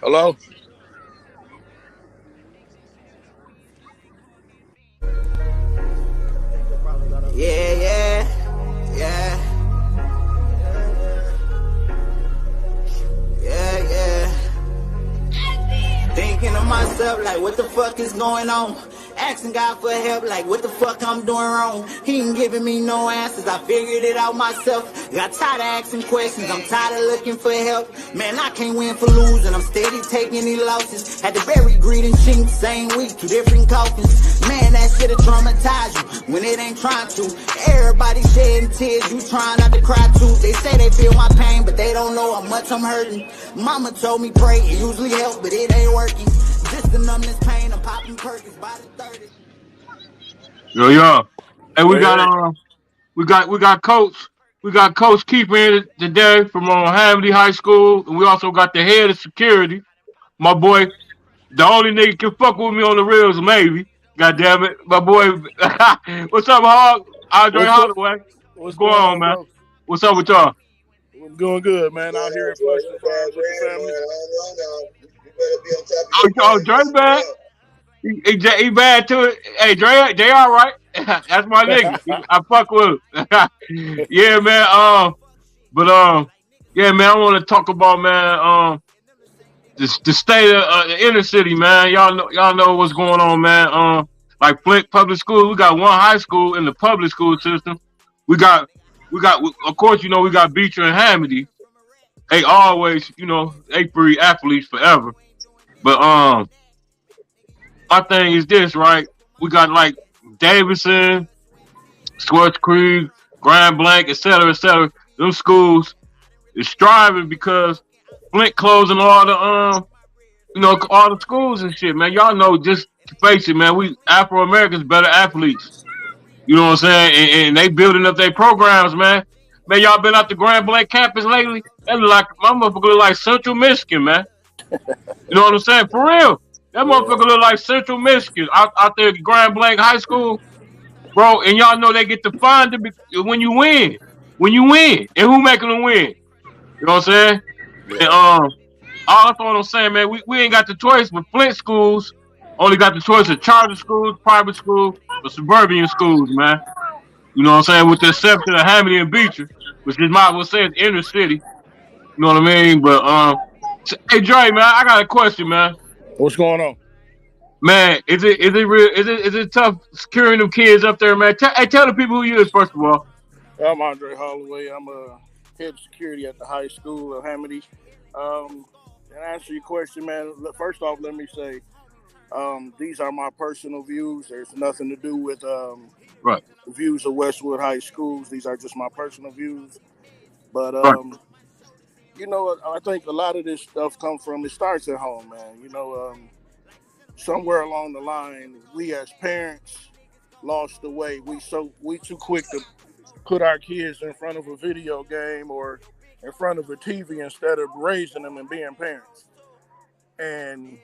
Hello? Yeah, yeah, yeah, yeah, yeah. Thinking to myself, like, what the fuck is going on? Asking God for help, like, what the fuck I'm doing wrong? He ain't giving me no answers, I figured it out myself. Got tired of asking questions, I'm tired of looking for help. Man, I can't win for losing, I'm steady taking these losses. Had to bury greed and cheat, same week, two different coffins. Man, that shit'll traumatize you when it ain't trying to. Everybody shedding tears, you trying not to cry too. They say they feel my pain, but they don't know how much I'm hurting. Mama told me pray, it usually helps, but it ain't working. Just the numbness pain, I'm popping perkins by the 30. Yo, yo. Hey, Hey, hey. we got Coach Keeper in today from Hamady High School, and we also got the head of security, my boy. The only nigga can fuck with me on the reels, maybe. God damn it, my boy. What's up, Hog? Andre What's up? Holloway. What's What's going going on, on, man? bro? What's up with y'all? I'm doing good, man. Out here at Flushing Farms with the family. You better be on top of Oh, your game. Dre That's bad. what's up. He bad to it. Hey, Dre all right. That's my nigga. I fuck with him. Yeah, man. But yeah, man. I want to talk about, man. The state of the inner city, man. Y'all know what's going on, man. Like Flint Public School, we got one high school in the public school system. We got of course, we got Beecher and Hamady. They always, they free athletes forever. But my thing is this, right? We got like Davidson, Swartz Creek, Grand Blanc, et cetera, et cetera. Them schools is striving because Flint closing all the all the schools and shit, man. Y'all know, just to face it, man, we Afro Americans better athletes. You know what I'm saying? And they building up their programs, man. Man, y'all been out the Grand Blanc campus lately? That look like my motherfucker look like Central Michigan, man. You know what I'm saying? For real. That Yeah, motherfucker look like Central Michigan out there at Grand Blanc High School, bro. And y'all know they get to find them when you win. When you win. And who making them win? You know what I'm saying? And yeah. all that's what I'm saying, man. We ain't got the choice with Flint schools. Only got the choice of charter schools, private schools, or suburban schools, man. You know what I'm saying? With the exception of Hamilton and Beecher, which is might well say it's inner city. You know what I mean? But hey Dre, man, I got a question, man. What's going on? Man, is it real? Is it tough securing them kids up there, man? Tell the people who you is first of all. I'm Andre Holloway. I'm a head of security at the high school of Hamady. And answer your question, man. First off, let me say these are my personal views. There's nothing to do with Right, views of Westwood High Schools. These are just my personal views. But right, I think a lot of this stuff come from it starts at home, man. Somewhere along the line, we as parents lost the way. We too quick to put our kids in front of a video game or in front of a TV instead of raising them and being parents. And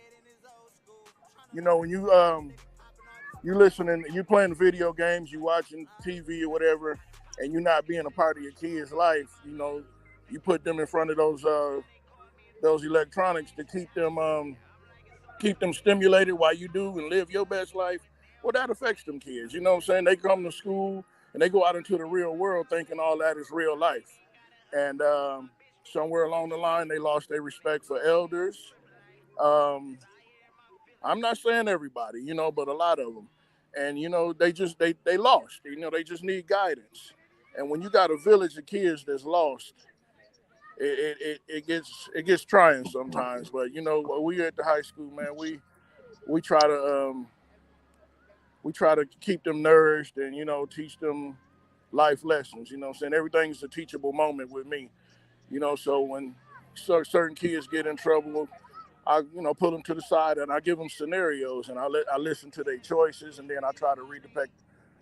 when you listening, you playing video games, you watching TV or whatever, and you're not being a part of your kid's life, you put them in front of those electronics to keep them stimulated while you do and live your best life. Well, that affects them kids. You know what I'm saying? They come to school and they go out into the real world thinking all that is real life. And somewhere along the line, they lost their respect for elders. Um, I'm not saying everybody, but a lot of them. And they lost. They just need guidance. And when you got a village of kids that's lost, it gets trying sometimes. But we at the high school, man, we try to keep them nourished and teach them life lessons. You know what I'm saying? Everything's a teachable moment with me. So when certain kids get in trouble, I pull them to the side and I give them scenarios and I listen to their choices and then I try to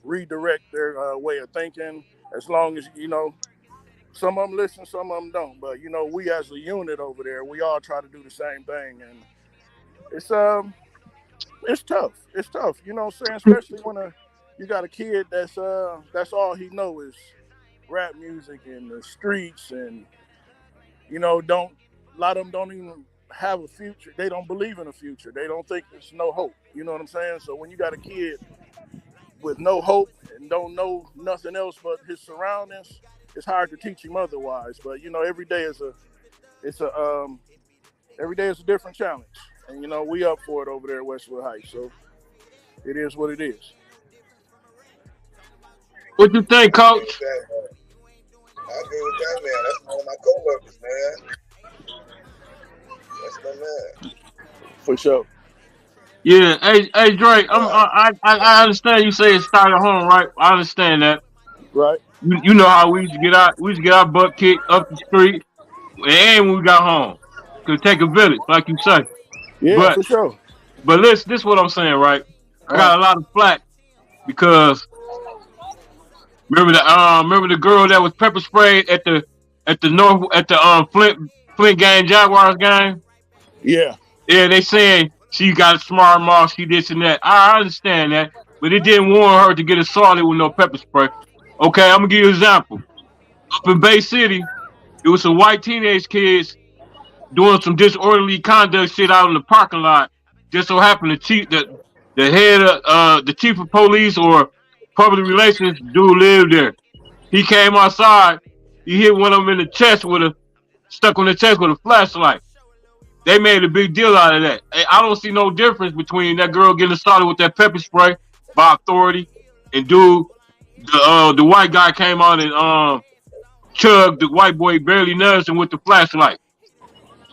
redirect their way of thinking. As long as some of them listen, some of them don't. But we as a unit over there, we all try to do the same thing, and it's tough. It's tough. You know what I'm saying? Especially when you got a kid that's all he know is rap music and the streets, and don't a lot of them don't even have a future. They don't believe in a future. They don't think there's no hope. You know what I'm saying? So when you got a kid with no hope and don't know nothing else but his surroundings, it's hard to teach him otherwise. But every day is it's a every day is a different challenge, and we up for it over there at Westwood Heights. So it is what it is. What you think, I agree with Coach? that, man. I agree with that, man. That's one of my coworkers, man. That's my man. For sure. Yeah, hey, Drake. Yeah. I understand you say it started at home, right? I understand that. Right. You know how we used to get our butt kicked up the street, and when we got home, could take a village, like you say. Yeah, But for sure. this is what I'm saying, right? I Uh, got a lot of flack because remember the girl that was pepper sprayed at the North at the Flint game Jaguars game. yeah. Yeah, they saying she got a smart mouth, she this and that. I understand that, but it didn't warrant her to get assaulted with no pepper spray. Okay, I'm gonna give you an example. Up in Bay City, it was some white teenage kids doing some disorderly conduct shit out in the parking lot. Just so happened the head of the chief of police or public relations dude lived there. He came outside. He hit one of them in the chest with a stuck on the chest with a flashlight. They made a big deal out of that. I don't see no difference between that girl getting started with that pepper spray by authority and dude the white guy came out and chugged the white boy barely nudged him with the flashlight.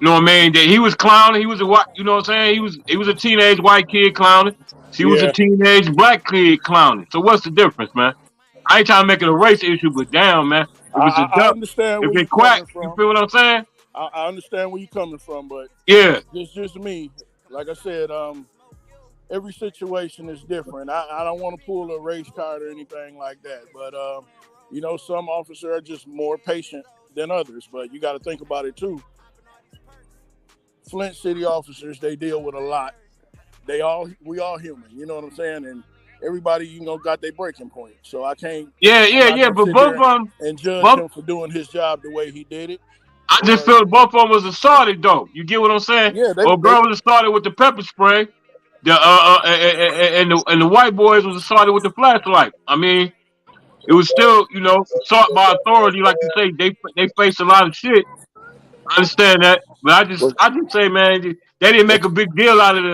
You know what I mean? That he was clowning. He was a white. You know what I'm saying? He was a teenage white kid clowning. She was a Yeah. teenage black kid clowning. So what's the difference, man? I ain't trying to make it a race issue, but damn, man, I, if it's a I duck, understand if where it you're quack, coming you from. feel what I'm saying? I understand where you're coming from, but Yeah, just me. Like I said, every situation is different. I don't want to pull a race card or anything like that, but some officers are just more patient than others. But you got to think about it too. Flint City officers, they deal with a lot. We all human. You know what I'm saying? And everybody, got their breaking point. So yeah, I'm yeah, not yeah. gonna But sit both of there them, and judge both him for doing his job the way he did it. I just Or felt both of them was assaulted though. You get what I'm saying? yeah, Or they bro was assaulted with the pepper spray. And the white boys was assaulted with the flashlight. I mean, it was Okay. still, So you assault think by that means authority, like you say, they face a lot of shit. I understand that, but was I just say, man, they didn't make was a big deal out of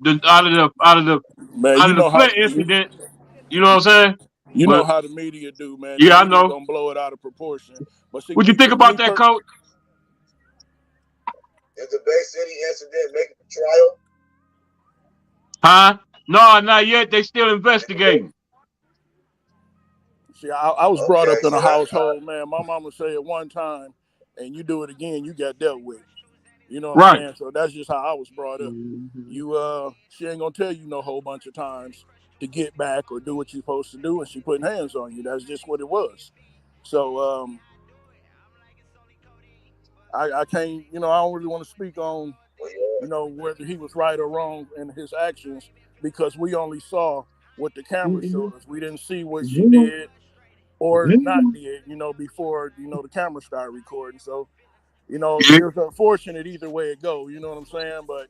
the out of the out of the man, out of the Flint incident. You know what I'm saying? you know But how the media do, man. The yeah, I media know. gonna blow it out of proportion. But see, What you think about that, coach? is the Bay City incident making the trial? Huh? No, not yet. They still Is the Bay, investigating. see, I was brought okay, up in so a that's household, man. My mama say it one time, and you do it again, you got dealt with. You know what I'm Right. saying? So that's just how I was brought up. She ain't gonna tell you no whole bunch of times to get back or do what you're supposed to do, and she putting hands on you. That's just what it was. So I can't, I don't really want to speak on, well, yeah. whether he was right or wrong in his actions because we only saw what the camera showed us. We didn't see what she did or not did, before the camera started recording. So Yeah, it was unfortunate either way it go. You know what I'm saying? But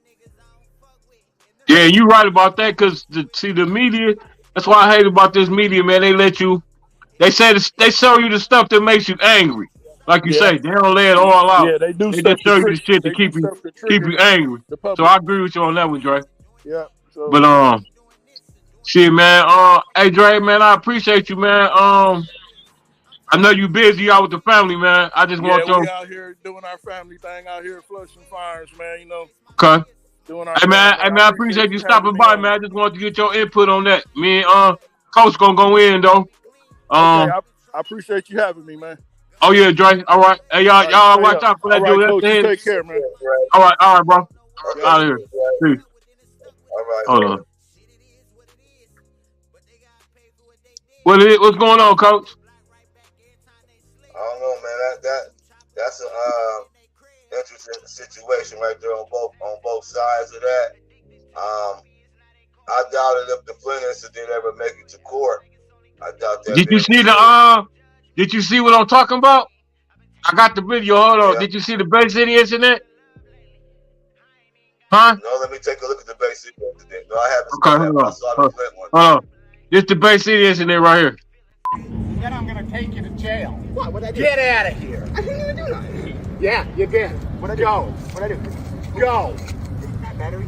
yeah, you right about that. Cause see the media. That's why I hate about this media, man. They say they show you the stuff that makes you angry. Like you yeah, say, they don't lay it all out. yeah, they do They just stuff to show you the trick. shit to They do stuff to keep trigger you angry. the So public. I agree with you on that one, Dre. Yeah. So But shit, man. Hey, Dre, man, I appreciate you, man. I know you busy out with the family, man. I just yeah, want we your out here doing our family thing out here, flushing fires, man. okay. Doing our Hey, thing. man. But Hey, I man. I appreciate appreciate you you having stopping me by, on. man. I just wanted to get your input on that. Me and Coach gonna go in though. Okay, Um. I appreciate you having me, man. Oh yeah, Dre. All right. Hey, All right, y'all stay watch up. out for All that right, dude. That's coach, the you head. take care, man. Yeah, right. All right, bro. Okay, Out Yep. of here. cool, right. Peace. All right, Hold man. on. What's going on, Coach? I don't know, man. That's a interesting situation right there on both sides of that. Um, I doubt it if the Flint incident ever make it to court. I doubt that Did you very see seriously. Did you see what I'm talking about? I got the video. Hold on. Yeah, Did you see the Bay City incident? Huh? No, let me take a look at the Bay City incident. No, I haven't Okay, seen that, hold but I on. saw the Hold Flint one. on. This the Bay City incident right here. Then I'm gonna take you to jail. What? What'd I do? Get out of here. I didn't even do that. Yeah, you did. What'd I do? Go. What'd I do? Go. That battery?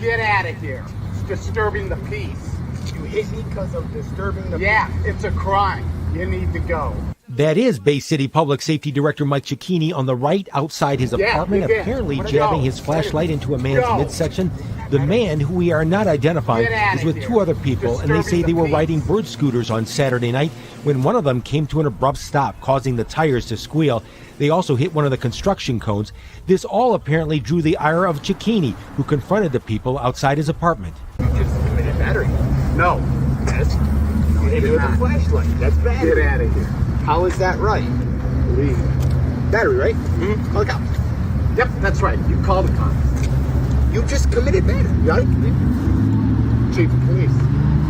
Get out of here. It's disturbing the peace. You hit me because of disturbing the Yeah, it's a crime. You need to go. That is Bay City Public Safety Director Mike Cicchini on the right outside his apartment, you did. apparently Where'd it jabbing go? his flashlight into a man's Go. midsection. The man, who we are not identifying, Get outta is with here. two other people, and they Disturbing say they the were peace. riding bird scooters on Saturday night when one of them came to an abrupt stop, causing the tires to squeal. They also hit one of the construction cones. This all apparently drew the ire of Cicchini, who confronted the people outside his apartment. You just committed battery. No. That's, You hit me with a flashlight. That's get battery. out of here. How is that right? Leave. Battery, right? Mm-hmm. Call the cops. Yep, that's right. You call the cops. You just committed battery, right? Chief of police.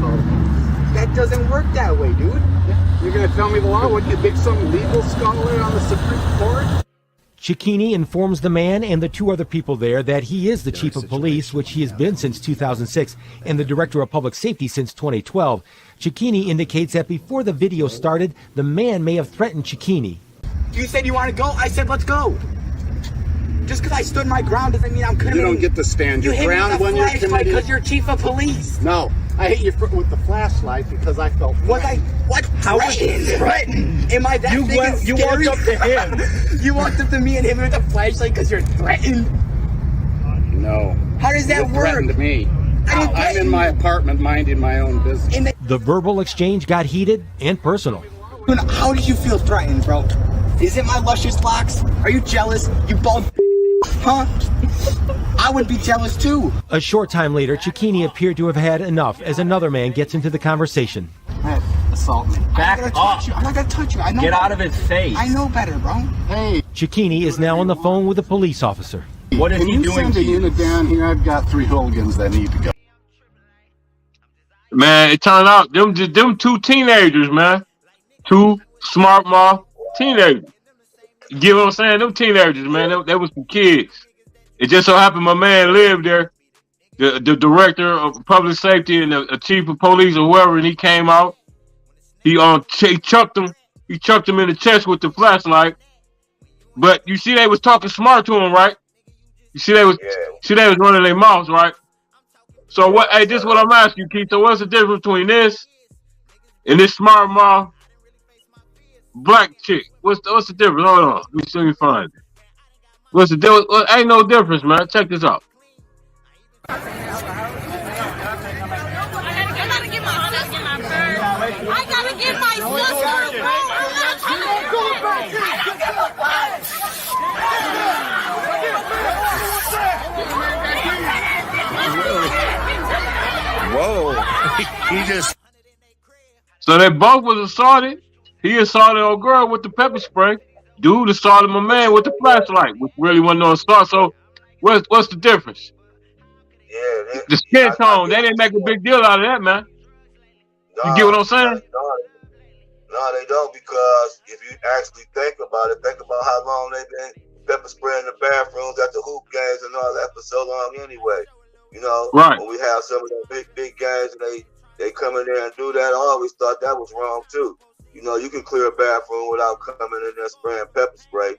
Call the cops. That doesn't work that way, dude. You're gonna tell me the law? What, you think some legal scholar on the Supreme Court? Cicchini informs the man and the two other people there that he is the chief of police, which he has been since 2006, and the director of public safety since 2012. Cicchini indicates that before the video started, the man may have threatened Cicchini. You said you want to go? I said let's go. Just because I stood my ground doesn't mean I'm committing. You don't get to stand your You hit me ground with a when you're flashlight committing. because you're chief of police. No, I hit you with the flashlight because I felt Was I what? How was Threatened? Threatened? Am I that You big went- and you scary? walked up to him. You walked up to me and hit me with a flashlight because you're threatened. No. How does that You work? threatened me. I didn't I'm threaten in my apartment minding my own business. In the, The verbal exchange got heated and personal. how did you feel threatened, bro? Is it my luscious locks? Are you jealous? You bald huh? I would be jealous too. A short time later, Cicchini appeared to have had enough as another man gets into the conversation. Hey, assault me. I'm not gonna touch you. I'm not gonna touch you. I know Get better. out of his face. I know better, bro. Hey, Cicchini is now on the phone with a police officer. What is can he you doing send to a you? unit down here? I've got 3 hooligans that need to go. Man, it turned out them two teenagers, man. Two smart mouth teenagers. You get what I'm saying? Them teenagers, man, they was some kids. It just so happened my man lived there, the director of public safety and the chief of police or whoever, and he came out. He chucked him. He chucked him in the chest with the flashlight. But you see, they was talking smart to him, right? You see, they was running their mouths, right? So what? Hey, this is what I'm asking you, Keith. So what's the difference between this and this smart mouth black chick? What's the difference? Hold on, let me see you find it. What's the difference? Well, ain't no difference, man. Check this out. I gotta get my sister my bird. I gotta get my sister. Whoa. He just. So they both was assaulted. He assaulted old girl with the pepper spray. Dude assaulted my man with the flashlight, which really wasn't no assault. So what's the difference? Yeah, The skin tone. They didn't make a big deal out of that, man. You get what I'm saying? No, they don't, because if you actually think about how long they've been pepper spraying the bathrooms at the hoop games and all that for so long anyway. You know, Right. When we have some of the big games and they come in there and do that, I always thought that was wrong too. You know, you can clear a bathroom without coming in there spraying pepper spray.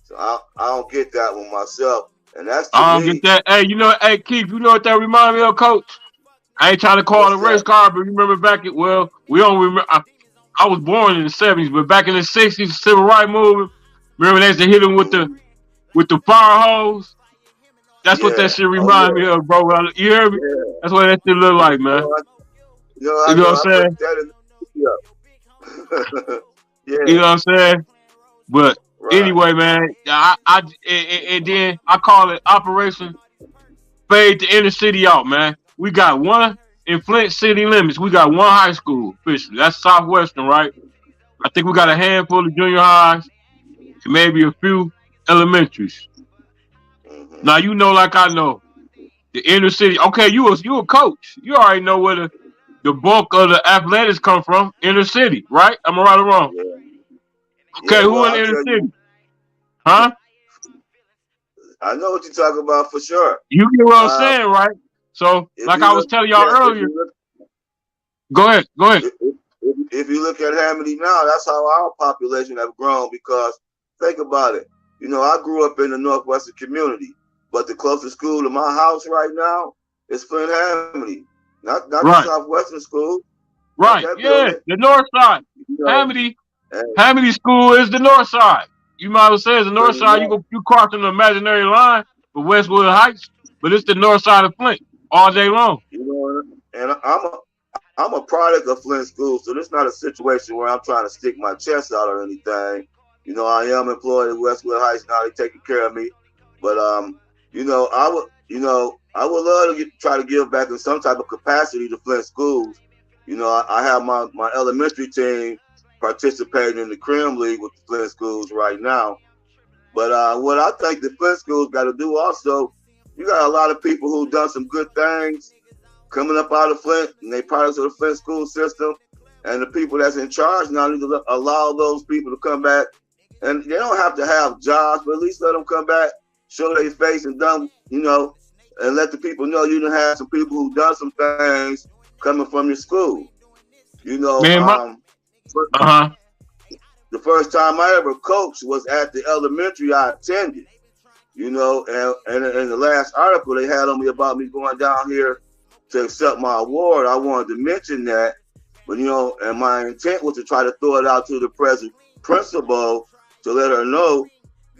So I don't get that one myself. And that's to I don't me, get that. Hey, Keith, you know what that remind me of, Coach? I ain't trying to call it a race car, but you remember we don't remember. I was born in the 70s, but back in the 60s, civil rights movement, remember they used to hit them with the fire hose? That's what that shit remind me of, bro. You hear me? Yeah. That's what that shit look like, man. You know what I'm saying? Yeah. You know what I'm saying? But Right. anyway, man, and then I call it Operation Fade the Inner City Out, man. We got one in Flint city limits. We got one high school officially. That's Southwestern, right? I think we got a handful of junior highs and maybe a few elementaries. Mhm. Now you know, like I know, the inner city. Okay, you a coach. You already know where the bulk of the athletics come from. Inner city, right? Am I right or wrong? Yeah. Okay, Yeah, who well, in the I'll inner tell you, city? Huh? I know what you're talking about for sure. You get what I'm saying, right? So, If like you I was look, telling y'all yeah, earlier, go ahead, go ahead. if you look at Hamady now, that's how our population have grown. Because think about it. You know, I grew up in the Northwestern community, but the closest school to my house right now is Flint Hamady, not the Right, Southwestern school, not right, that yeah, building. the North Side. You know, Hamady, and Hamady School is the North Side. You might as well say it's the North pretty Side. much, You crossing the imaginary line for Westwood Heights, but it's the North Side of Flint all day long. you know, and I'm a product of Flint School, so this is not a situation where I'm trying to stick my chest out or anything. You know, I am employed at Westwood Heights now; they're taking care of me. But I would love to try to give back in some type of capacity to Flint schools. You know, I have my elementary team participating in the Crim League with the Flint schools right now. But what I think the Flint schools got to do also, you got a lot of people who done some good things coming up out of Flint, and they products of the Flint school system. And the people that's in charge now need to allow those people to come back. And they don't have to have jobs, but at least let them come back, show their face and done, and let the people know you done have some people who done some things coming from your school. You know, Man, uh-huh. the first time I ever coached was at the elementary I attended. You know, and in the last article they had on me about me going down here to accept my award, I wanted to mention that. But, and my intent was to try to throw it out to the present principal to let her know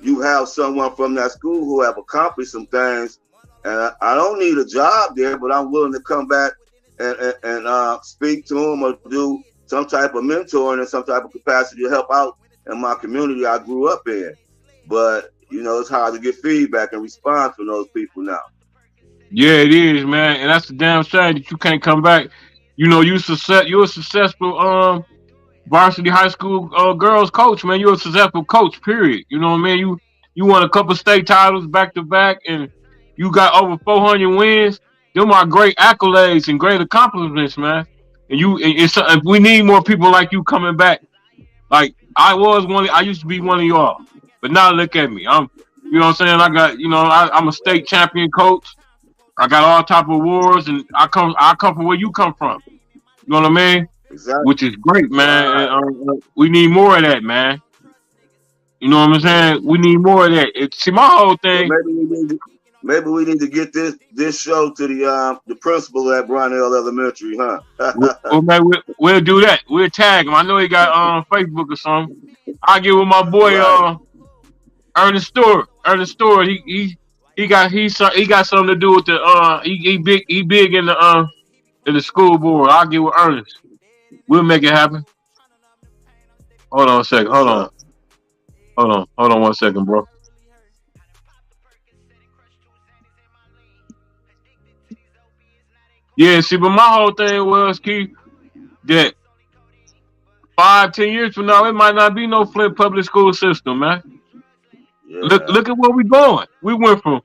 you have someone from that school who have accomplished some things. And I don't need a job there, but I'm willing to come back and speak to them or do some type of mentoring in some type of capacity to help out in my community I grew up in. But, it's hard to get feedback and response from those people now. Yeah, it is, man, and that's the damn shame that you can't come back. You're a successful varsity high school girls coach, man. You're a successful coach, period. You know what I mean? You won a couple state titles back to back, and you got over 400 wins. Them are great accolades and great accomplishments, man. And we need more people like you coming back. Like I used to be one of y'all, but now look at me. You know what I'm saying? I got, I'm a state champion coach. I got all type of awards, and I come from where you come from. You know what I mean? Exactly. Which is great, man. Right. And, we need more of that, man. You know what I'm saying? We need more of that. See, my whole thing. So maybe we need to get this show to the principal at Brownell Elementary, huh? Well, man, we'll do that. We'll tag him. I know he got Facebook or something. I'll get with my boy Ernest Stewart. Ernest Stewart. He got something to do with the he big in the school board. I'll get with Ernest. We'll make it happen. Hold on a second. Hold on 1 second, bro. Yeah, see, but my whole thing was, Keith, that 5-10 years from now, it might not be no Flint public school system, man. Yeah. Look at where we're going. We went from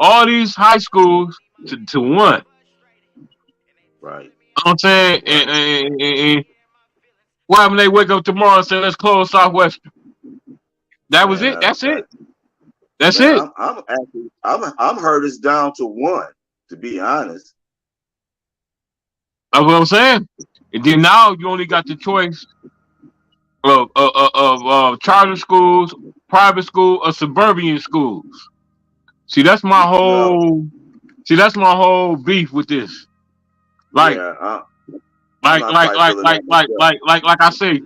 all these high schools to one. Right. You know what I'm saying? Right. And what happened? They wake up tomorrow and say, let's close Southwestern. That was it. That's it. That's it. I'm hurt it's down to one, to be honest. That's what I'm saying. And then now you only got the choice of charter schools, private school, or suburban schools. See, that's my whole. See, that's my whole beef with this. Like, like I say,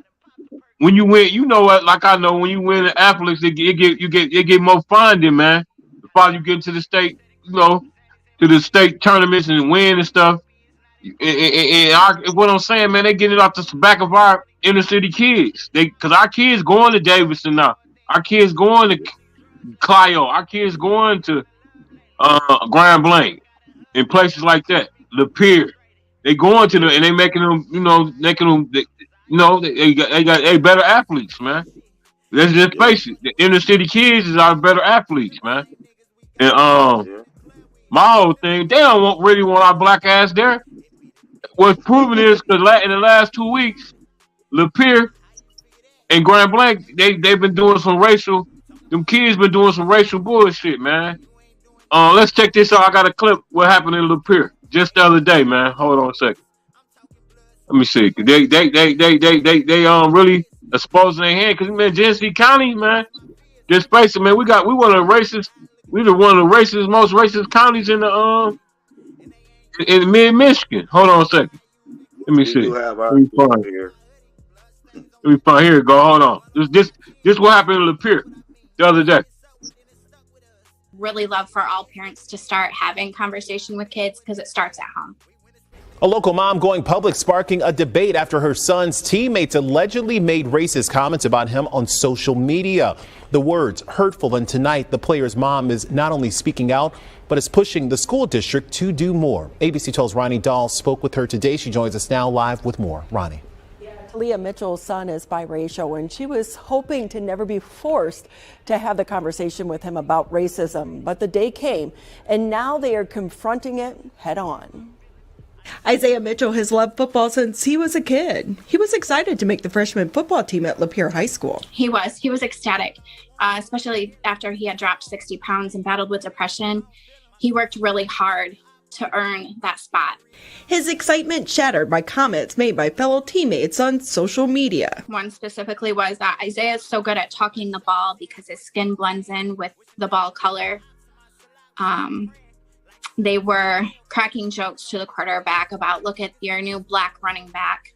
when you win, you know what? Like I know, when you win the athletics, you get more funding, man. The farther you get to the state, to the state tournaments and win and stuff. What I'm saying, man, they get it off the back of our inner city kids. Because our kids going to Davidson now. Our kids going to Clio. Our kids going to Grand Blanc and places like that. The Pier. They going to them and they making them, they got better athletes, man. Let's just face it. The inner city kids is our better athletes, man. And my whole thing, they don't really want our black ass there. What's proven is because in the last 2 weeks, Lapeer and Grand Blanc, they've been doing some racial. Them kids been doing some racial bullshit, man. Let's check this out. I got a clip. What happened in Lapeer just the other day, man? Hold on a second. Let me see. They really exposing their hand because man, Genesee County, man, just face it, man. We one of the racist. We the one of the racist, most racist counties in mid Michigan. Hold on a second. Let me We see. do have Let our me kids find. here. Let me find. Here it go. Hold on. This what happened in Lapeer the other day. Really love for all parents to start having conversation with kids because it starts at home. A local mom going public sparking a debate after her son's teammates allegedly made racist comments about him on social media. The words hurtful, and tonight the player's mom is not only speaking out, but is pushing the school district to do more. ABC 12's Ronnie Dahl spoke with her today. She joins us now live with more. Ronnie. Leah Mitchell's son is biracial, and she was hoping to never be forced to have the conversation with him about racism. But the day came, and now they are confronting it head on. Isaiah Mitchell has loved football since he was a kid. He was excited to make the freshman football team at Lapeer High School. He was ecstatic, especially after he had dropped 60 pounds and battled with depression. He worked really hard to earn that spot. His excitement shattered by comments made by fellow teammates on social media. One specifically was that Isaiah is so good at talking the ball because his skin blends in with the ball color. They were cracking jokes to the quarterback about, look at your new black running back.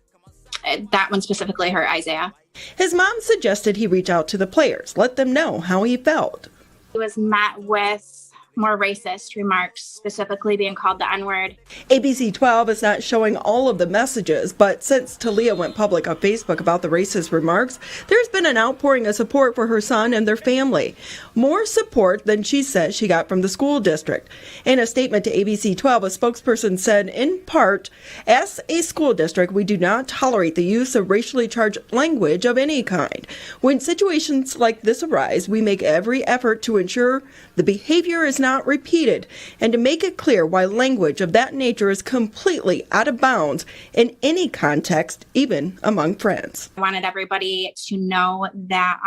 That one specifically hurt Isaiah. His mom suggested he reach out to the players, let them know how he felt. He was met with more racist remarks, specifically being called the N-word. ABC 12 is not showing all of the messages, but since Talia went public on Facebook about the racist remarks, there's been an outpouring of support for her son and their family. More support than she says she got from the school district. In a statement to ABC 12, a spokesperson said, in part, as a school district, we do not tolerate the use of racially charged language of any kind. When situations like this arise, we make every effort to ensure the behavior is not repeated and to make it clear why language of that nature is completely out of bounds in any context, even among friends. I wanted everybody to know that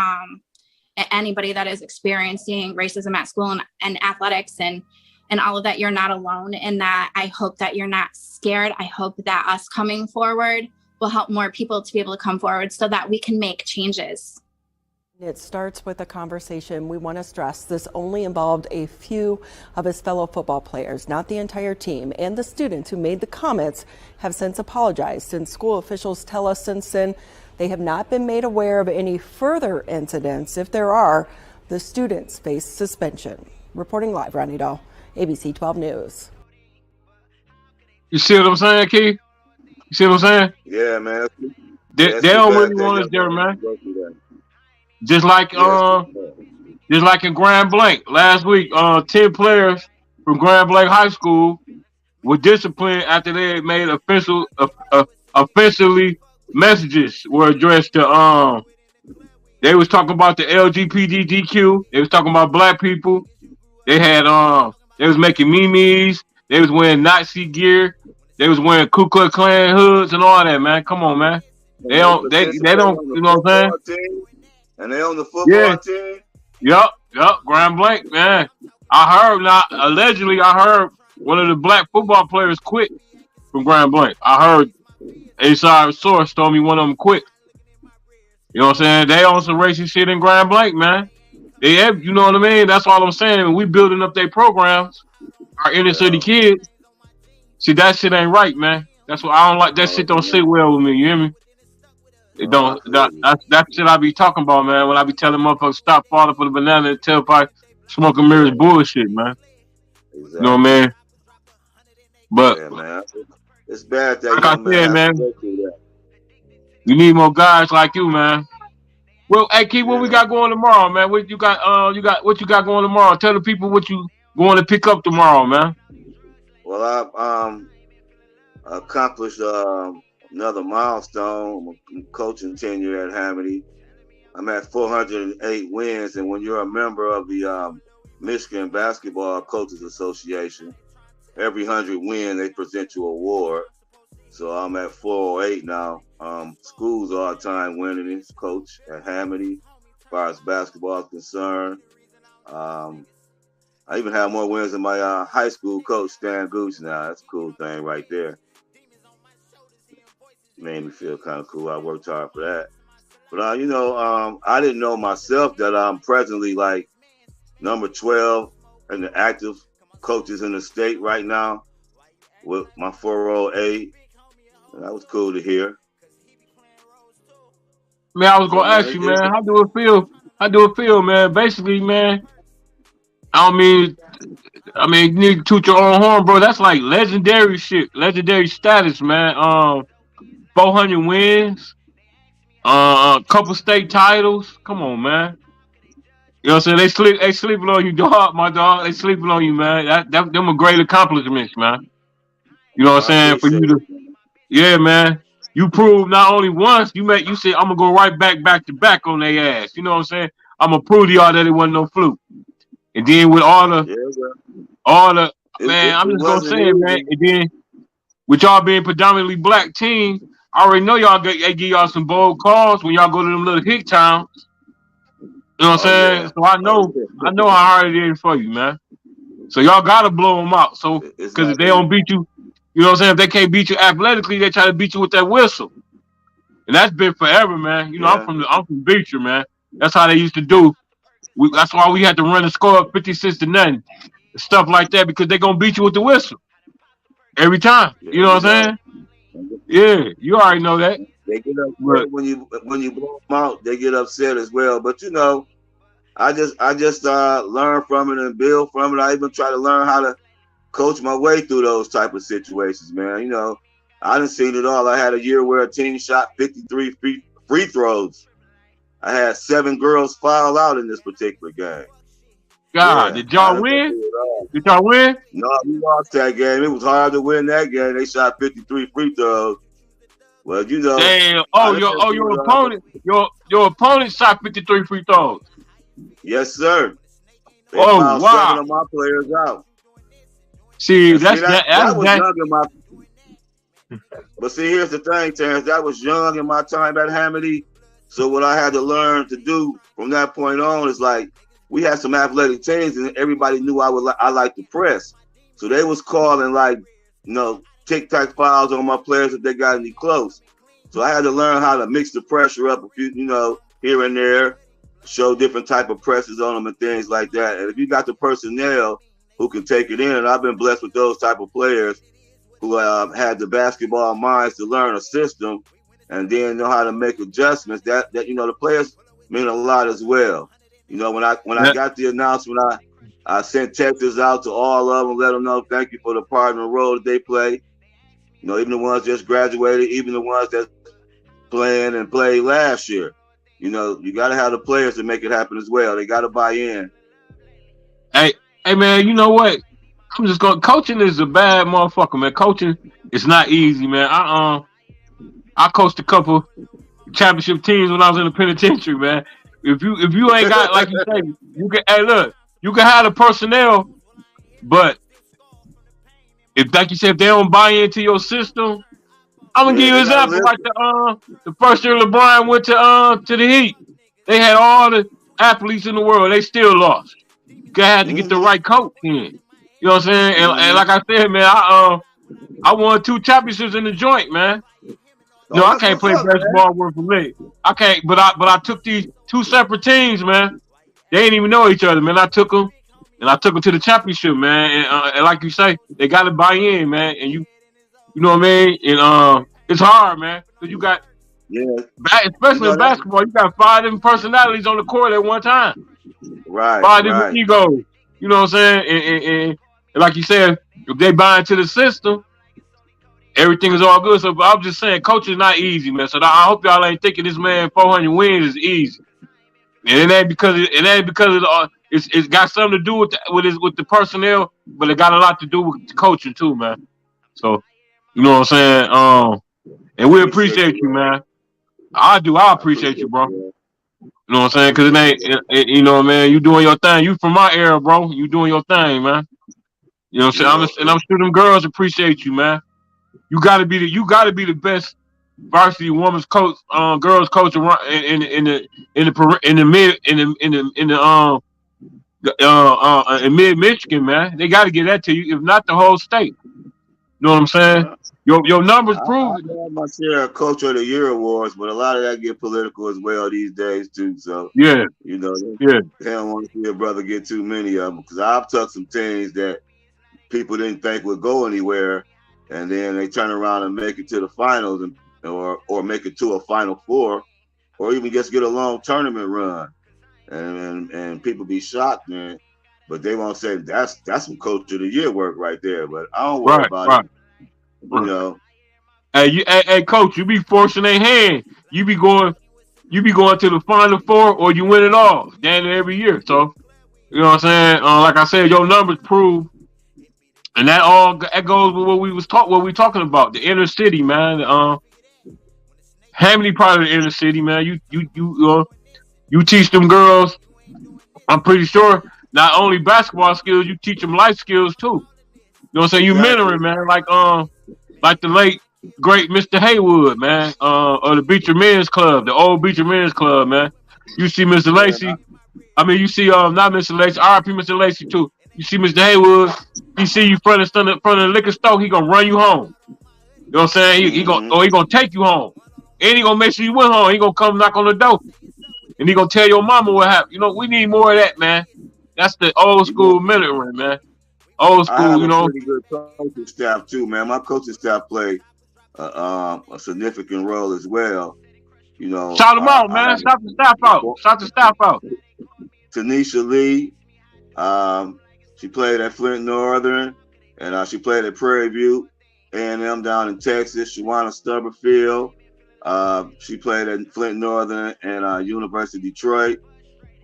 anybody that is experiencing racism at school and athletics and all of that, you're not alone, and that I hope that you're not scared. I hope that us coming forward will help more people to be able to come forward so that we can make changes. It starts with a conversation. We want to stress this only involved a few of his fellow football players, not the entire team. And the students who made the comments have since apologized. And school officials tell us since then they have not been made aware of any further incidents. If there are, the students face suspension. Reporting live, Ronnie Dahl, ABC 12 News. You see what I'm saying, Keith? You see what I'm saying? Yeah, man. They don't really want us there, man. Just like in Grand Blanc last week, 10 players from Grand Blanc High School were disciplined after they had made offensively messages were addressed to they was talking about the LGBTQ. They was talking about black people. They had they was making memes. They was wearing Nazi gear. They was wearing Ku Klux Klan hoods and all that, man. Come on, man. They don't you know what I'm saying? And they on the football team? Yup, Grand Blanc, man. Allegedly, I heard one of the black football players quit from Grand Blanc. I heard inside source told me one of them quit. You know what I'm saying? They on some racist shit in Grand Blanc, man. They have, you know what I mean? That's all I'm saying. When we building up their programs, our inner city kids, see, that shit ain't right, man. That's what I don't like. That shit don't sit well with me, you hear me? It don't. That shit I be talking about, man. When I be telling motherfuckers stop falling for the banana and tailpipe smoking mirrors, bullshit, man. Exactly. You know what I mean? But yeah, man. It's bad that like I said, man. You need more guys like you, man. Well, hey, Keith, what we got going tomorrow, man? What you got? What you got going tomorrow? Tell the people what you going to pick up tomorrow, man. Well, I've accomplished another milestone. I'm coaching tenure at Hamady. I'm at 408 wins, and when you're a member of the Michigan Basketball Coaches Association, every 100 win they present you an award. So I'm at 408 now. School's all-time winningest coach at Hamady, as far as basketball is concerned. I even have more wins than my high school coach, Stan Gooch. Now that's a cool thing right there. Made me feel kind of cool. I worked hard for that. But I didn't know myself that I'm presently like number 12 in the active coaches in the state right now with my 408. And that was cool to hear. Man, I was gonna ask you, man, how do it feel? How do it feel, man? Basically, man, I mean, you need to toot your own horn, bro. That's like legendary shit, legendary status, man. 400 wins, couple state titles. Come on, man. You know what I'm saying? They sleeping on you, dog, my dog. They sleeping on you, man. Them are great accomplishments, man. You know what I'm saying? For you to, yeah, man. You proved not only once, you said I'm gonna go right back to back on their ass. You know what I'm saying? I'm gonna prove to y'all that it wasn't no fluke. And then with all the man, I'm just gonna say it, man. And then with y'all being predominantly black team, I already know they give y'all some bold calls when y'all go to them little hick towns. You know what I'm saying? Yeah. So I know how hard it is for you, man. So y'all gotta blow them out. So because if they don't beat you, you know what I'm saying? If they can't beat you athletically, they try to beat you with that whistle. And that's been forever, man. You know, I'm from Beecher, man. That's how they used to do. That's why we had to run the score up 56-0, stuff like that, because they're gonna beat you with the whistle every time. You know what I'm saying? Yeah, you already know that. They get upset when you blow them out. They get upset as well. But you know, I just learn from it and build from it. I even try to learn how to coach my way through those type of situations, man. You know, I done seen it all. I had a year where a team shot 53 free throws. I had 7 girls foul out in this particular game. God, did y'all win? Did y'all win? No, we lost that game. It was hard to win that game. They shot 53 free throws. Well, you know. Damn. Your opponent shot 53 free throws. Yes, sir. They fouled 7 of my players out. See, that was young in my. But see, here's the thing, Terrence. That was young in my time at Hamady. So what I had to learn to do from that point on is like we had some athletic teams, and everybody knew I liked to press. So they was calling like, tic-tac fouls on my players if they got any close. So I had to learn how to mix the pressure up a few, here and there, show different type of presses on them and things like that. And if you got the personnel who can take it in, and I've been blessed with those type of players who had the basketball minds to learn a system and then know how to make adjustments, that the players mean a lot as well. When I got the announcement, I sent texts out to all of them, let them know thank you for the part in the role that they play. Even the ones just graduated, even the ones that playing and played last year. You got to have the players to make it happen as well. They got to buy in. Hey, man, you know what? I'm just going. Coaching is a bad motherfucker, man. Coaching is not easy, man. I coached a couple championship teams when I was in the penitentiary, man. If you ain't got, like you say, you can have the personnel, but if, like you said, if they don't buy into your system, I'm gonna give you an example. Like the first year LeBron went to the Heat, they had all the athletes in the world, they still lost. You had to get the right coach in. You know what I'm saying? And like I said, man, I won 2 championships in the joint, man. No, I can't play basketball word for me. I can't, but I took these 2 separate teams, man. They didn't even know each other, man. I took them to the championship, man. And like you say, they got to buy in, man. And you know what I mean? And it's hard, man, because you got, especially in basketball, you got 5 different personalities on the court at one time. Right. 5 different egos. You know what I'm saying? And like you said, if they buy into the system, everything is all good. So I'm just saying, coaching is not easy, man. So I hope y'all ain't thinking this man 400 wins is easy. And it ain't because it's got something to do with the personnel, but it got a lot to do with the coaching too, man. So you know what I'm saying? And we appreciate you, man. I appreciate you, bro. You know what I'm saying? Because it ain't, man. You doing your thing. You from my era, bro. You doing your thing, man. You know what I'm saying? I'm sure them girls appreciate you, man. You gotta be the best varsity women's coach, girls coach around in the in mid Michigan, man. They got to get that to you, if not the whole state. You know what I'm saying? Your numbers prove it. I had my share of Culture of the Year awards, but a lot of that get political as well these days too. So Yeah, you know, yeah, they don't want to see a brother get too many of them, because I've took some teams that people didn't think would go anywhere, and then they turn around and make it to the finals, or make it to a Final Four, or even just get a long tournament run, and people be shocked, man. But they won't say that's some Culture of the Year work right there. But I don't worry about it. You know. Hey, coach, you be forcing their hand. You be going to the Final Four, or you win it all, damn near every year. So, you know what I'm saying? Like I said, your numbers prove, and that goes with what we talking about, the inner city, man. Hamady part of the inner city, man. You teach them girls. I'm pretty sure not only basketball skills, you teach them life skills too. You know what I'm saying? You mentoring, man, like the late great Mr. Haywood, man, of the Beecher Men's Club, the old Beecher Men's Club, man. You see Mr. Lacey. I mean, you see not Mr. Lacey, R.I.P. Mr. Lacey too. You see Mr. Haywood. He see you front of the liquor store. He gonna run you home. You know what I'm saying? He gonna take you home, and he gonna make sure you went home. He gonna come knock on the door, and he gonna tell your mama what happened. You know, we need more of that, man. That's the old school mentoring, man. Old school, I have you know. a pretty good coaching staff too, man. My coaching staff play a significant role as well. You know, shout them out, man. Shout the staff out. Shout the staff out. Tanisha Lee, she played at Flint Northern, and she played at Prairie View A&M down in Texas. Shawana Stubberfield, she played at Flint Northern and University of Detroit.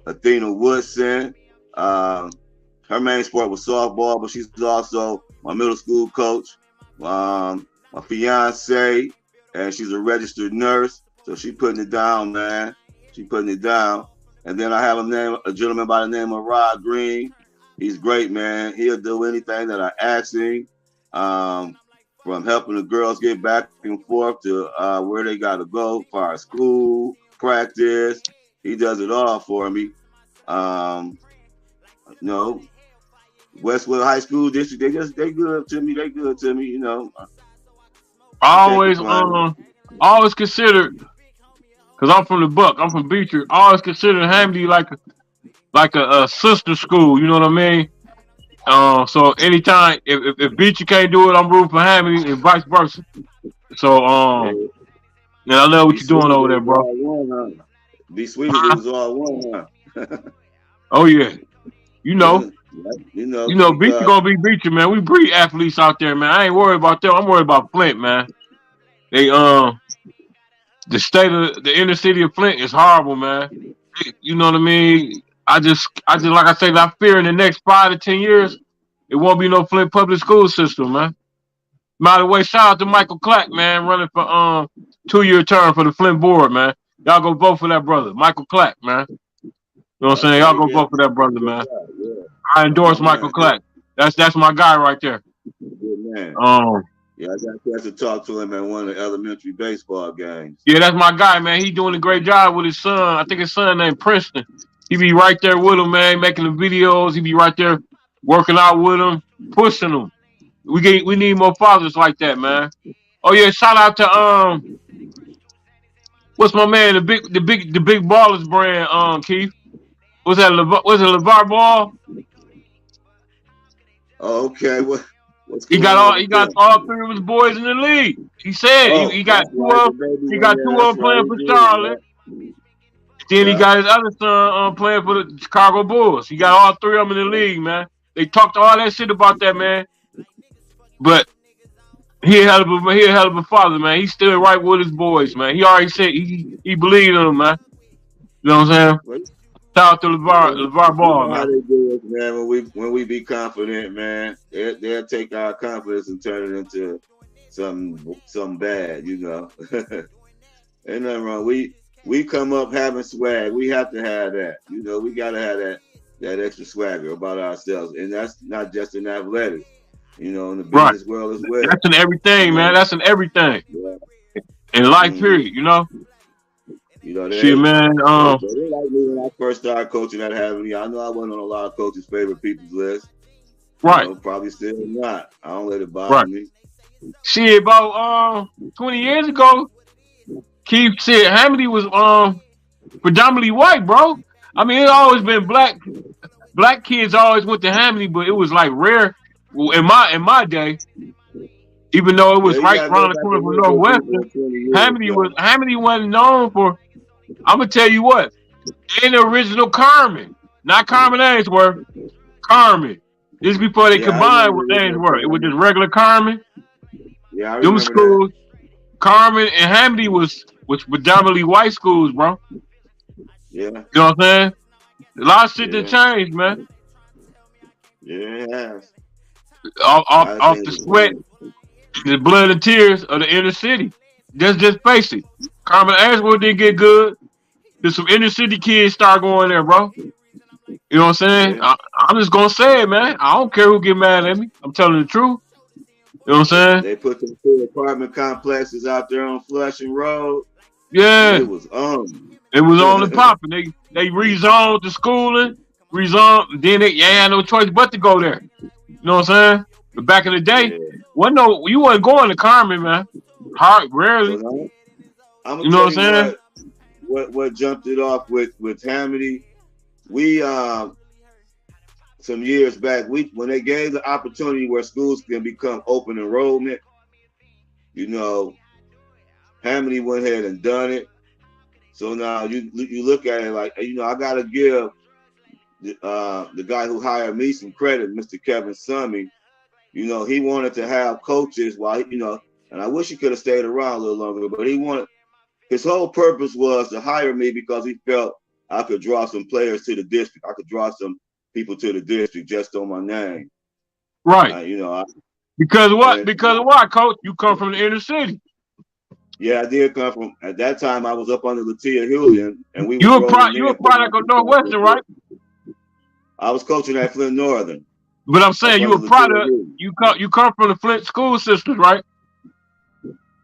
Athena Woodson, her main sport was softball, but she's also my middle school coach, my fiance, and she's a registered nurse. So she putting it down, man. She putting it down. And then I have a gentleman by the name of Rod Green. He's great, man. He'll do anything that I ask him, from helping the girls get back and forth to where they got to go, as far as school, practice. He does it all for me. You know, Westwood High School District, they good to me. They good to me, you know. I always considered, because I'm from the Buck, I'm from Beecher. I always considered Hamady like a sister school. You know what I mean? So anytime if Beecher can't do it, I'm rooting for Hamady, and vice versa. So and I love what you're doing over there, bro. Be sweet if it was all one, huh? Oh yeah, you know, Beecher gonna be Beecher, man. We breed athletes out there, man. I ain't worried about them. I'm worried about Flint, man. They the state of the inner city of Flint is horrible, man. You know what I mean? I just like I said, I fear in the next 5 to 10 years, it won't be no Flint public school system, man. By the way, shout out to Michael Clack, man, running for 2-year term for the Flint board, man. Y'all go vote for that brother, Michael Clack, man. You know what I'm saying? Y'all go vote for that brother, man. I endorse Michael Clack. That's my guy right there. Good man. Yeah, I got a chance to talk to him at one of the elementary baseball games. Yeah, that's my guy, man. He doing a great job with his son. I think his son named Princeton. He be right there with him, man, making the videos. He be right there working out with him, pushing him. We need more fathers like that, man. Oh yeah, shout out to what's my man, the big ballers brand, Keith. Was it LeVar Ball? Oh, okay. He got all 3 of his boys in the league. He said he got 2 of them playing for Charlotte. Then he got his other son playing for the Chicago Bulls. He got all 3 of them in the league, man. They talked all that shit about that, man. But he a hell of a father, man. He's still right with his boys, man. He already said he believed in them, man. You know what I'm saying? Shout out to LeVar Ball, man. They do it, man. When we be confident, man, they'll take our confidence and turn it into something bad, you know. Ain't nothing wrong. We come up having swag. We have to have that. You know, we gotta have that extra swagger about ourselves. And that's not just in athletics, you know, in the business world as well. That's in everything, man. That's in everything. Yeah. In life, period, you know? Shit, man. They like me when I first started coaching at Hamady. I know I wasn't on a lot of coaches' favorite people's list. Right. Probably still not. I don't let it bother me. Shit, about 20 years ago, Keith said Hamady was predominantly white, bro. I mean, it always been black. Black kids always went to Hamady, but it was like rare in my day. Even though it was right around the corner from Northwestern, Hamady wasn't known for. I'm gonna tell you what, in the original Carmen, not Carmen Ainsworth, Carmen. This is before they combined with Ainsworth. It was just regular Carmen. Yeah, I remember them schools, Carmen and Hamady was predominantly white schools, bro. Yeah. You know what I'm saying? A lot of shit that changed, man. Yeah, it has. Off the sweat, the blood and tears of the inner city. Just face it. Carmen Ainsworth didn't get good. There's some inner city kids start going there, bro. You know what I'm saying? Yeah. I'm just gonna say it, man. I don't care who get mad at me. I'm telling the truth. You know what I'm saying? They put them 2 apartment complexes out there on Flushing Road. Yeah. It was on. It was on and popping. They rezoned the schooling, then they had no choice but to go there. You know what I'm saying? But back in the day, you wasn't going to Carmen, man. Rarely. So I'm you know what I'm saying? What jumped it off with Hamady? We some years back, when they gave the opportunity where schools can become open enrollment, Hamady went ahead and done it. So now you look at it like, I gotta give the guy who hired me some credit, Mr. Kevin Summy. He wanted to have coaches while and I wish he could have stayed around a little longer, but his whole purpose was to hire me because he felt I could draw some players to the district. I could draw some people to the district just on my name. Right. Because what? Because of what, Coach? You come from the inner city. Yeah, I did come from. At that time, I was up under Latia Julian, and we. You a product of Northwestern, right? I was coaching at Flint Northern. But I'm saying you a product. You come from the Flint school system, right?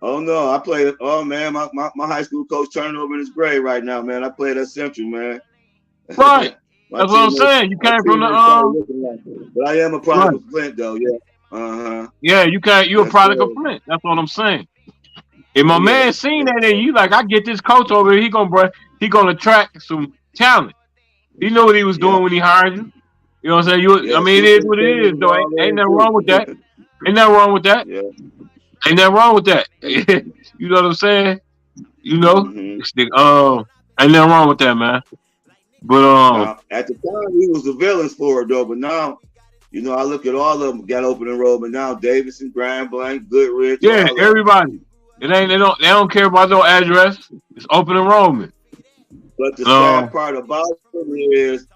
Oh no, I played. Oh man, my high school coach turning over in his grave right now, man. I played at Central, man. Right. That's what I'm saying. You came from the But I am a product of Flint, though. Yeah. Yeah, you a product of Flint. That's what I'm saying. If my man seen that and you like, I get this coach over here, he gonna attract some talent. He knew what he was doing when he hired you. You know what I'm saying? I mean, it is what it is, though. Ain't nothing wrong with that. Ain't nothing wrong with that. Yeah. Ain't nothing wrong with that. You know what I'm saying? Ain't nothing wrong with that, man. But at the time he was the villains for it though, but now, I look at all of them got open enrollment now. Davidson, Grand Blanc, Goodrich. Yeah, everybody. They don't care about no address. It's open enrollment. But the sad part about it is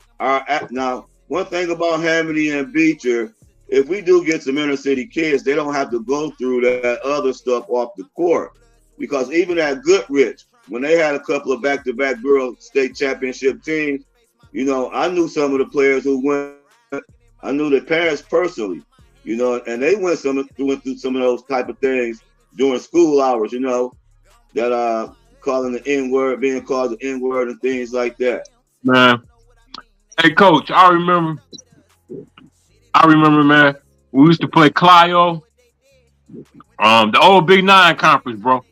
now one thing about Hamady and Beecher, if we do get some inner city kids, they don't have to go through that other stuff off the court. Because even at Goodrich, when they had a couple of back-to-back girls state championship teams, I knew some of the players who went. I knew their parents personally, and they went through some of those type of things during school hours, that calling the N-word, being called the N-word and things like that. Man. Hey, Coach, I remember, man, we used to play Clio, the old Big 9 conference, bro.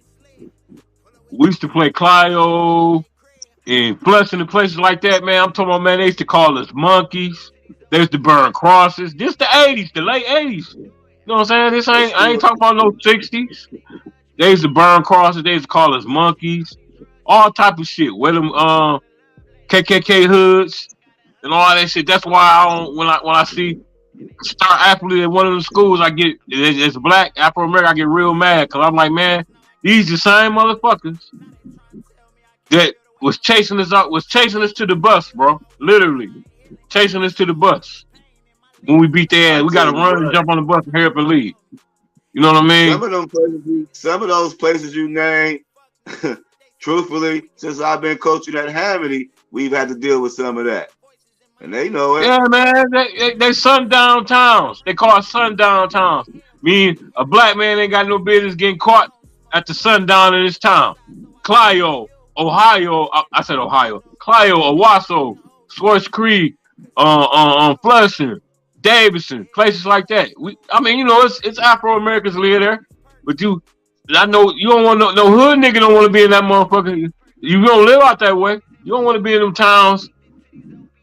We used to play Clio and Flushing and places like that, man. I'm talking about, man, they used to call us monkeys. They used to burn crosses. This the 80s, the late 80s. You know what I'm saying? I ain't talking about no 60s. They used to burn crosses. They used to call us monkeys. All type of shit. Wear them KKK hoods and all that shit. That's why when I see star athlete at one of the schools, I get it's black Afro American. I get real mad because I'm like, man, these the same motherfuckers that was chasing us to the bus, bro. Literally chasing us to the bus. When we beat their ass, we gotta run and jump on the bus and hurry up and leave. You know what I mean? Some of those places you named, truthfully, since I've been coaching at Hamady, we've had to deal with some of that. And they know it. Yeah, man. They sundown towns. They call it sundown towns. Meaning a black man ain't got no business getting caught at the sundown in his town. Clio, Ohio, I said Ohio, Clio, Owasso, Swartz Creek, Flushing, Davidson, places like that. I mean, you know, it's Afro Americans live there, but I know you don't want no hood nigga don't want to be in that motherfucker. You don't live out that way. You don't want to be in them towns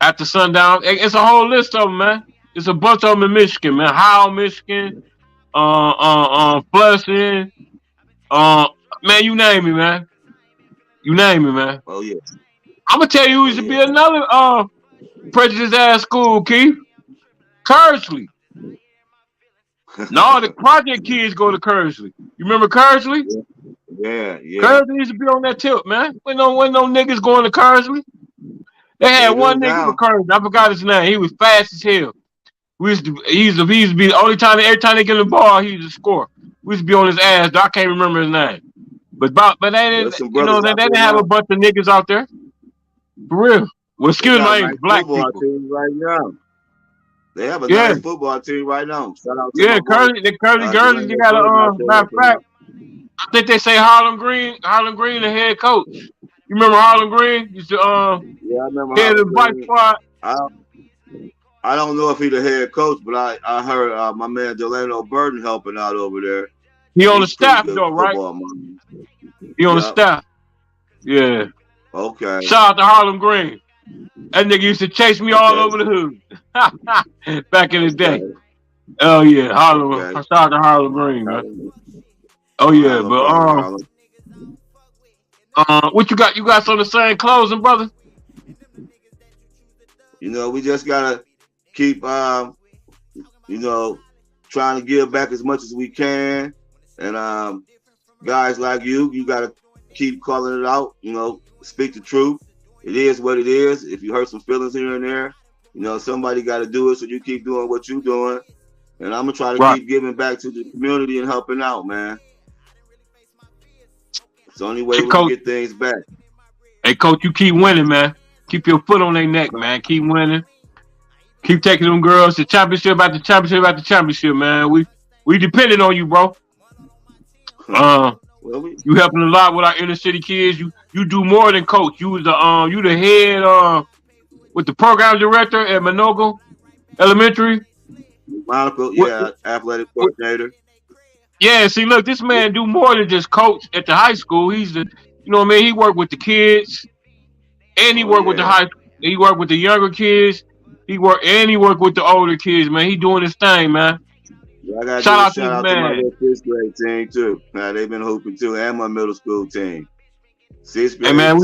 after sundown. It's a whole list of them, man. It's a bunch of them in Michigan, man. Howell, Michigan, Flushing, man, you name me, man. You name it, man. Oh yeah. I'm gonna tell you who used to be another prejudiced ass school, Keith. Kersley. No, the project kids go to Kersley. You remember Kersley? Yeah. Kersley used to be on that tip, man. When no niggas going to Kersley. They had one nigga from Kersley. I forgot his name. He was fast as hell. He used to be the only time every time they get in the ball, he used to score. We used to be on his ass. I can't remember his name. But they didn't, you know, they didn't have a bunch of niggas out there. For real. Well, excuse my English, black people. Team right now. They have a nice football team right now. Shout out to the Curly Girls. You got a matter of fact. I think they say Harlem Green, the head coach. You remember Harlem Green? Used to yeah, I remember head of the bike squad. I don't know if he's the head coach, but I heard my man Delano Burton helping out over there. He on the staff though, right? He on the staff. Yeah. Okay. Shout out to Harlem Green. That nigga used to chase me all over the hood. Back in the day. Oh yeah, Harlem. Okay. Shout out to Harlem Green, man. Oh yeah, but what you got? You got some of the same closing, brother? You know, we just gotta keep you know, trying to give back as much as we can. And guys like you gotta keep calling it out, you know, speak the truth. It is what it is. If you hurt some feelings here and there, you know, somebody got to do it. So you keep doing what you're doing. And I'm going to try to keep giving back to the community and helping out, man. It's the only way we can get things back. Hey, Coach, you keep winning, man. Keep your foot on their neck, man. Keep winning. Keep taking them girls to championship after championship after championship, man. We depended on you, bro. You helping a lot with our inner city kids. You do more than coach. You the head with the program director at Minogo Elementary. Monica, yeah, athletic coordinator. Yeah, see, look, this man do more than just coach at the high school. He's you know what I mean? He worked with the kids, and he worked with the high. He worked with the younger kids. He worked with the older kids. Man, he doing his thing, man. Yeah, I got shout out to my little 6th grade team too. They've been hooping too, and my middle school team. 6th grade. Hey man,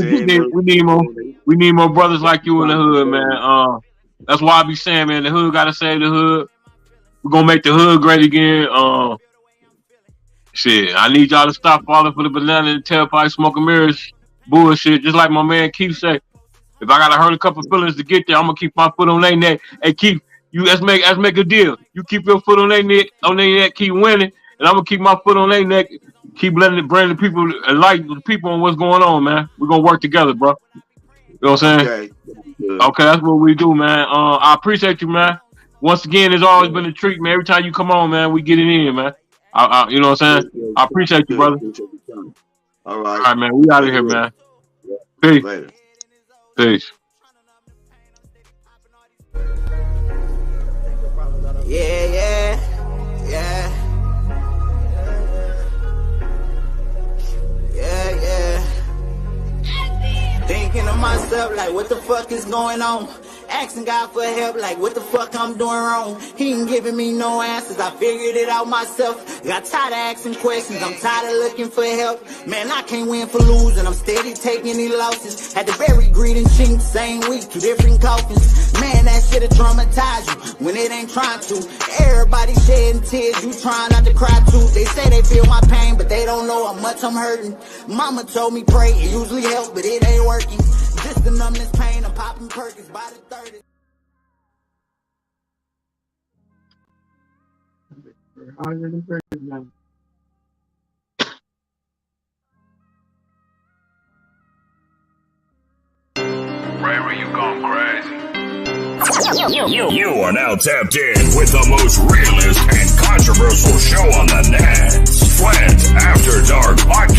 we need more brothers like you in the hood, man. That's why I be saying, man, the hood gotta save the hood. We're gonna make the hood great again. Shit, I need y'all to stop falling for the banana and tailpipe smoking mirrors bullshit. Just like my man Keith said, if I gotta hurt a couple feelings to get there, I'm gonna keep my foot on their neck. Hey Keith, let's make a deal. You keep your foot on their neck, keep winning, and I'm gonna keep my foot on their neck, keep bring the people the people on what's going on, man. We're gonna work together, bro. You know what I'm saying? Okay, that's what we do, man. I appreciate you, man. Once again, it's always been a treat, man. Every time you come on, man, we get it in, man. You know what I'm saying? I appreciate you, brother. All right. All right, man. We out of here, man. Peace. Later. Peace. Yeah. Thinking to myself, like, what the fuck is going on? Asking God for help, like, what the fuck I'm doing wrong? He ain't giving me no answers, I figured it out myself. Got tired of asking questions, I'm tired of looking for help. Man, I can't win for losing, I'm steady taking these losses. Had to bury greed and cheat, same week, 2 different coffins. Man, that shit'll traumatize you when it ain't trying to. Everybody shedding tears, you trying not to cry too. They say they feel my pain, but they don't know how much I'm hurting. Mama told me pray, it usually helps, but it ain't working. Just the numbness pain, I'm popping Perkins by the 30. Ray, you gone crazy. You are now tapped in with the most realest and controversial show on the net. Flint After Dark Podcast.